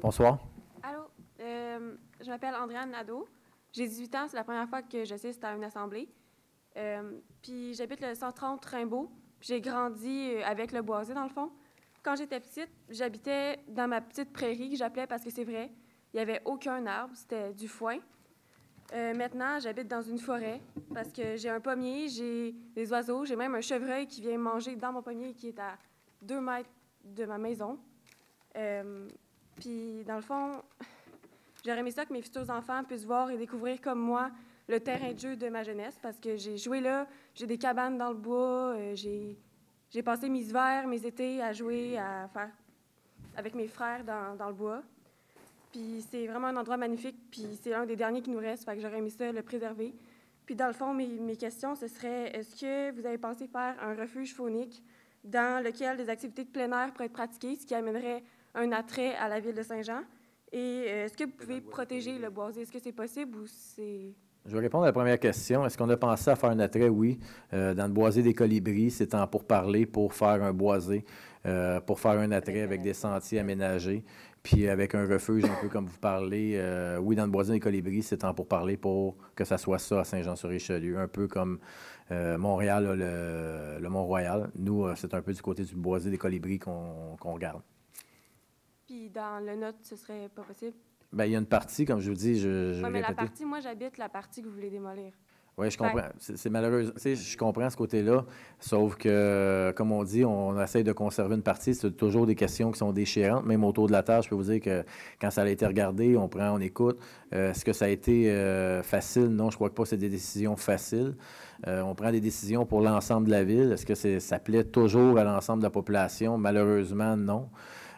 Bonsoir. Allô, je m'appelle Andréane Nadeau. J'ai 18 ans, c'est la première fois que j'assiste à une assemblée. Puis j'habite le 130 Rimbaud. J'ai grandi avec le boisé, dans le fond. Quand j'étais petite, j'habitais dans ma petite prairie que j'appelais parce que c'est vrai, il n'y avait aucun arbre, c'était du foin. Maintenant, j'habite dans une forêt parce que j'ai un pommier, j'ai des oiseaux, j'ai même un chevreuil qui vient manger dans mon pommier qui est à 2 mètres de ma maison. Puis, dans le fond, j'aurais aimé ça que mes futurs enfants puissent voir et découvrir comme moi le terrain de jeu de ma jeunesse parce que j'ai joué là, j'ai des cabanes dans le bois, j'ai passé mes hivers, mes étés à jouer, à faire avec mes frères dans le bois. Puis c'est vraiment un endroit magnifique, puis c'est un des derniers qui nous reste, fait que j'aurais aimé ça le préserver. Puis dans le fond, mes questions, ce serait, est-ce que vous avez pensé faire un refuge faunique dans lequel des activités de plein air pourraient être pratiquées, ce qui amènerait un attrait à la ville de Saint-Jean? Et est-ce que vous pouvez protéger le boisé? Est-ce que c'est possible ou c'est... Je vais répondre à la première question. Est-ce qu'on a pensé à faire un attrait? Oui. Dans le boisé des Colibris, c'est en pourparlers pour faire un boisé, pour faire un attrait avec des sentiers aménagés, puis avec un refuge un peu comme vous parlez. Oui, dans le boisé des Colibris, c'est en pourparlers pour que ça soit ça à Saint-Jean-sur-Richelieu, un peu comme Montréal a le Mont-Royal. Nous, c'est un peu du côté du boisé des Colibris qu'on regarde. Puis dans le nôtre, ce serait pas possible? Bien, il y a une partie, comme je vous dis, je Oui, vais mais la répéter. partie, moi, j'habite la partie que vous voulez démolir. Oui, je comprends. C'est malheureux. Tu sais, je comprends ce côté-là, sauf que, comme on dit, on essaie de conserver une partie. C'est toujours des questions qui sont déchirantes. Même autour de la table, je peux vous dire que quand ça a été regardé, on prend, on écoute. Est-ce que ça a été facile? Non, je crois que pas. C'est des décisions faciles. On prend des décisions pour l'ensemble de la ville. Est-ce que ça plaît toujours à l'ensemble de la population? Malheureusement, non.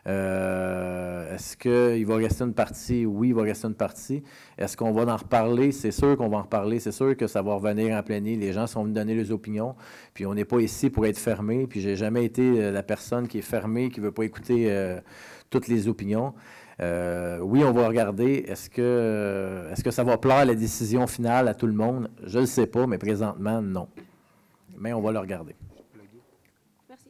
Est-ce qu'il va rester une partie? Oui, il va rester une partie. Est-ce qu'on va en reparler? C'est sûr qu'on va en reparler. C'est sûr que ça va revenir en plein nez. Les gens sont venus donner leurs opinions. Puis on n'est pas ici pour être fermé. Puis j'ai jamais été la personne qui est fermée, qui ne veut pas écouter toutes les opinions. Oui, on va regarder. Est-ce que ça va plaire à la décision finale à tout le monde? Je ne le sais pas, mais présentement, non. Mais on va le regarder. Merci.